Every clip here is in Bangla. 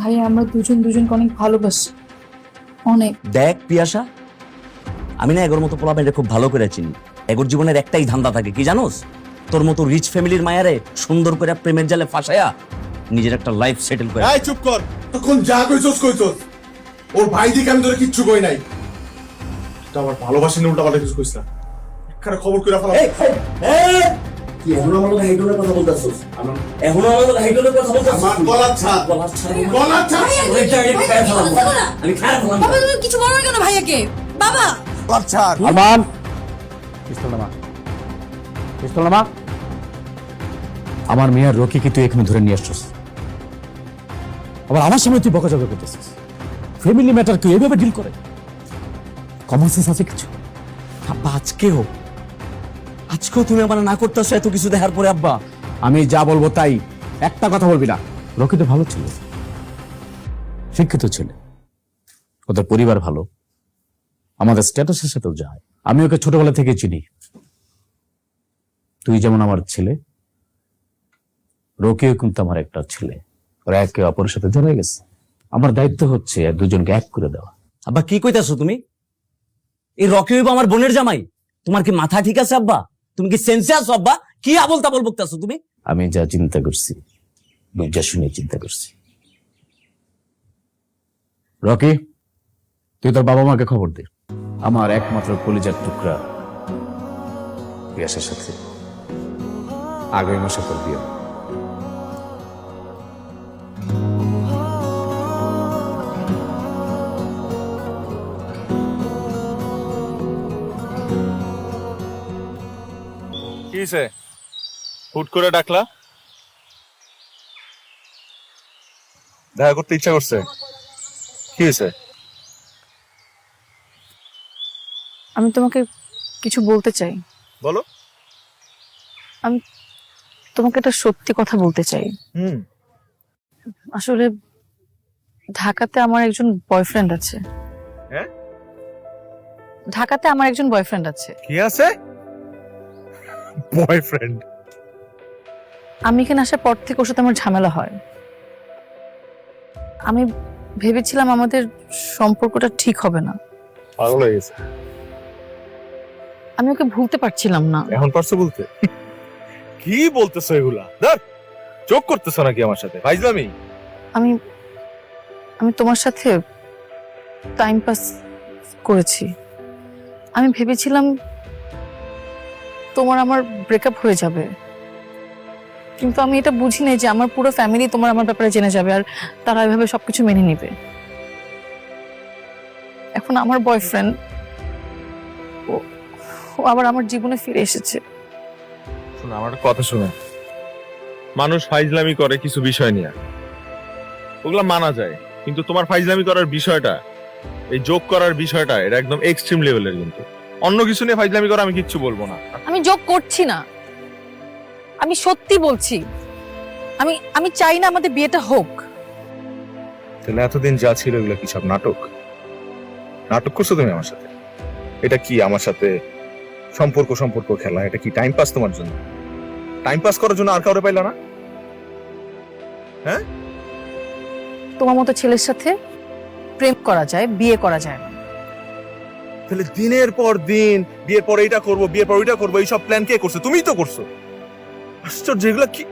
ভাই আমরা দুজনকে অনেক ভালোবাসি, অনেক। দেখ পিয়াসা, আমি না এগোর মতো পোলাপাইনটা খুব ভালো করে চিনি। এগোর জীবনের একটাই ধান্দা থাকে, কি জানোস? তোর মতো রিচ ফ্যামিলির মায়ারে সুন্দর করে প্রেমের জালে ফাঁসায়া নিজের একটা লাইফ সেটেল করে। এই চুপ কর, তখন যা কইছস কইছস। ওর ভাই দিকে আমি তোরে কিচ্ছু কই নাই। এটা আমার ভালোবাসা নিয়ে উল্টা পাল্টা কিছু কইছ না। একখানা খবর কইরা ফেলা। কি এখনো আমার লগে হাইডোলের কথা বলতাছস? এখনো আমার লগে হাইডোলের কথা বলতাছস? আমার গলার ছাপ, গলার ছাপ। আমি খারাপ হলাম। বাবা তুমি কিছু বলো না কেন ভাইয়াকে? বাবা গলার ছাপ। আরমান, পিস্তল নামা, পিস্তল নামা। আমার মেয়ের রকিকে তুই এখানে ধরে নিয়ে আসছিস, আবার আমার সামনে তুই বকাঝকা করতেছিস। ফ্যামিলি ম্যাটার কেউ এভাবে ডিল করে? কমন সেন্স আছে কিছু? আব্বা আজকেও তুমি আমার না করতেছো এত কিছু দেখার পরে? আব্বা আমি যা বলবো তাই, একটা কথা বলবি না। রকি তো ভালো ছিল, শিক্ষিত ছেলে, ওদের পরিবার ভালো, আমাদের স্ট্যাটাসের সাথেও যায়। আমি ওকে ছোটবেলা থেকে চিনি। তুই যেমন আমার ছেলে, রকিও কিন্তু আমার একটা ছেলে। ওরা একে অপরের সাথে জড়ে গেছে। আমার দায়িত্ব হচ্ছে দুজনকে এক করে দেওয়া। আব্বা কি কইতাছো তুমি? এই রকি হইব আমার বোনের জামাই? তোমার কি মাথা ঠিক আছে আব্বা? তুমি কি সেন্সে আছো আব্বা? কি আবল তাবল বকতাছো তুমি? আমি যা চিন্তা করছি, বুঝা শুনে চিন্তা করছি। রকি, তুই তোর বাবা মাকে খবর দে। আমার একমাত্র কলিজার টুকরা পিয়াসের সাথে আগামী মাসে তোর বিয়ে। কি হইছে? হুট করে ডাকলা? দেখা করতে ইচ্ছা করছে? কি হইছে? আমি তোমাকে কিছু বলতে চাই। বলো। আমি তোমাকে একটা সত্যি কথা বলতে চাই। আসলে ঢাকাতে আমার একজন বয়ফ্রেন্ড আছে। হ্যাঁ? ঢাকাতে আমার একজন বয়ফ্রেন্ড আছে। কি আছে? বয়ফ্রেন্ড? আমি এখানে আসার পর থেকে ওর সাথে আমার ঝামেলা হয়। আমি ভেবেছিলাম আমাদের সম্পর্কটা ঠিক হবে না। পাগল হয়ে গেছে। আমি ওকে ভুলতে পারছিলাম না। এখন পারছো বলতে? কি বলতেছো এগুলা? ধর, চোখ করতেছো নাকি আমার সাথে? ফাইজলামি? আমি আমি তোমার সাথে টাইম পাস করেছি। আমি ভেবেছিলাম তোমার আমার ব্রেকআপ হয়ে যাবে, কিন্তু আমি এটা বুঝি নাই যে আমার পুরো ফ্যামিলি তোমার আমার ব্যাপারে জেনে যাবে আর তারা এভাবে সবকিছু মেনে নিবে। এখন আমার বয়ফ্রেন্ড ও আবার আমার জীবনে ফিরে এসেছে। শোনো, আমার একটা কথা শোনো। মানুষ ফাইজলামি করে কিছু বিষয় নিয়ে, ওগুলা মানা যায়, কিন্তু তোমার ফাইজলামি করার বিষয়টা, এই জোক করার বিষয়টা, এটা একদম এক্সট্রিম লেভেলের। কিন্তু অন্য কিছু নিয়ে ফাইজলামি করা আমি কিচ্ছু বলবো না। আমি জোক করছি না, আমি সত্যি বলছি। আমি চাই না আমাদের বিয়েটা হোক। তাহলে এতদিন যা ছিল এগুলো কি সব নাটক? নাটক করছো তুমি আমার সাথে? এটা কি আমার সাথে সম্পর্ক খেলা? এটা কি টাইম পাস তোমার জন্য? টাইম পাস করার জন্য আর কাউরে পাইলা না? হ্যাঁ, তোমার মতো ছেলের সাথে প্রেম করা যায়, বিয়ে করা যায় না। তাহলে দিনের পর দিন বিয়ের পর এইটা করবো, বিয়ের পর ওইটা করবো, এইসব প্ল্যান কে করছে? তুমিই তো করছো। আশ্চর্য, এগুলো কি?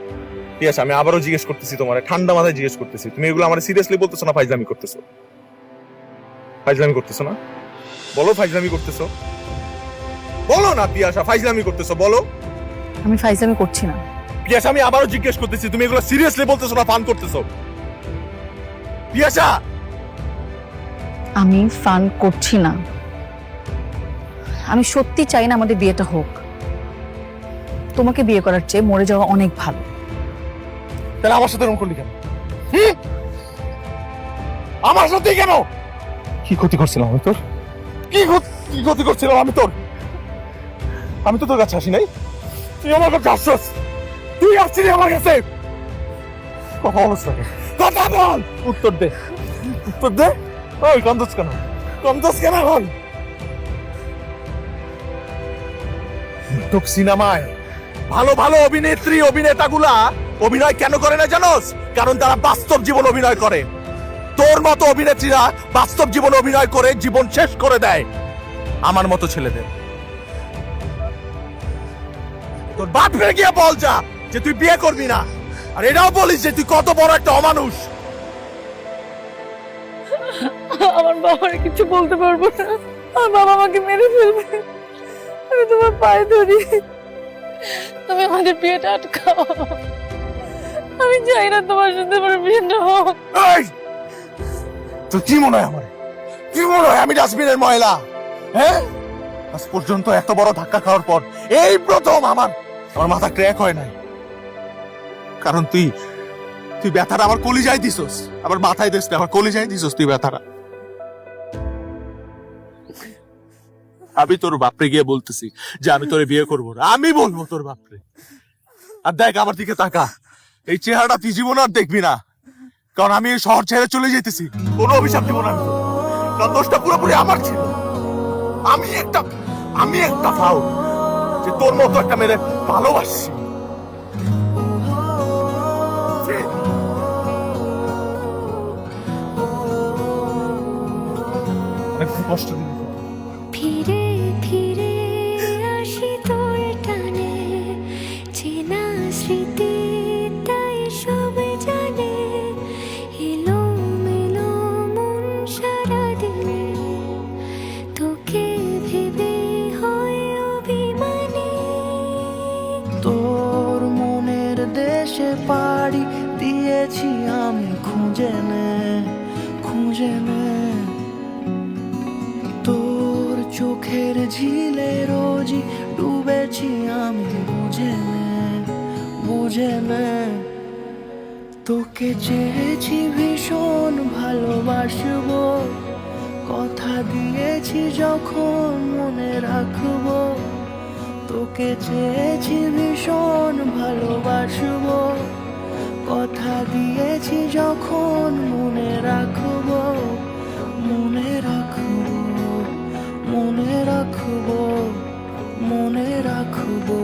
ঠিক আছে, আমি আবারও জিজ্ঞেস করতেছি, তোমার ঠান্ডা মাথায় জিজ্ঞেস করতেছি, তুমি এগুলো আমার সিরিয়াসলি বলতেছো না ফাইজলামি করতেছো? ফাইজলামি করতেছো না? বলো ফাইজলামি করতেছো? বলো না পিয়াসা, ফাইজলামি করতেছো? বলো। আমি ফাইজলামি করছি না। পিয়াসা, আমি আবারও জিজ্ঞেস করতেছি, তুমি এগুলো সিরিয়াসলি বলতেছো না ফান করতেছো? পিয়াসা, আমি ফান করছি না। আমি সত্যি চাই না আমাদের বিয়েটা হোক। তোমাকে বিয়ে করার চেয়ে মরে যাওয়া অনেক ভালো। তাহলে আমার সাথে এরকম করলি কেন? আমার সাথে কেন? কি ক্ষতি করছিলাম আমি তোর? কি ক্ষতি করছিলাম আমি তোর? আমি তো তোর কাছে আসি নাই, তুই আমার কাছে আসছিস। তুই আসছিলি আমার কাছে। কথা বলছ না, কথা বল। উত্তর দে, উত্তর দে। ওই কান্দস কেন? কান্দস কেন? এখন তোর সিনেমায় ভালো ভালো অভিনেত্রী অভিনেতাগুলা অভিনয় কেন করে না জানোস? কারণ তারা বাস্তব জীবন অভিনয় করে। তোর মতো অভিনেত্রীরা বাস্তব জীবনে অভিনয় করে জীবন শেষ করে দেয় আমার মতো ছেলেদের। তোর বাপরে গিয়ে বল যা যে তুই বিয়ে করবি না, আর এটাও বলিস যে তুই কত বড় একটা অমানুষ। আমার বাবার কিছু বলতে পারবো না, আমার বাবা আমাকে মেরে ফেলবে। আমি তোমার পায়ে ধরি, তুমি আমাদের বিয়েটা আটকাও। আমি চাই না তোমার সাথে আমার বিয়েটা হোক। এই তো কি মনে হয় আমার, কি মনে হয় আমি ডাস্টবিনের ময়লা? হ্যাঁ, আজ পর্যন্ত এত বড় ধাক্কা খাওয়ার পর এই প্রথম আমার মাথা ক্র্যাক হয় নাই। কারণ তুই ব্যথাটা আমার কলিজায় দিছস, আমার মাথায় দিস না, আমার কলিজায় দিছস তুই ব্যথাটা। আমি তোর বাপরে গিয়ে বলতেছি যে আমি তোরে বিয়ে করবো না, আমি বলবো তোর বাপরে। আর দেখ আমার দিকে তাকা, এই চেহারাটা তুই জীবন আর দেখবি না, কারণ আমি এই শহর ছেড়ে চলে যেতেছি। কোনো অভিশাপ দিব না আমি তোর, কারণ দোষটা পুরোপুরি আমার ছিল। আমি একটা ফাউল যে তোর মতো একটা মেয়ে ভালোবাসি। কষ্ট দিবি। ফিরে ফিরে আসি তোর টানে, চেনা স্মৃতি তাই সব জানে, এলো মেলো মন সারাদিনে, তোকে ভেবে হয় অভিমানে। তোর মনের দেশে পাড়ি দিয়েছি আমি, খুঁজে নে তোর চোখের ঝিলে রোজই ডুবেছি আমি, বুঝে নে তোকে চেয়েছি ভীষণ ভালোবাসবো, কথা দিয়েছি যখন মনে রাখবো, তোকে চেয়েছি ভীষণ ভালোবাসবো, কথা দিয়েছি যখন মনে রাখবো, মনে রাখবো, মনে রাখবো, মনে রাখবো।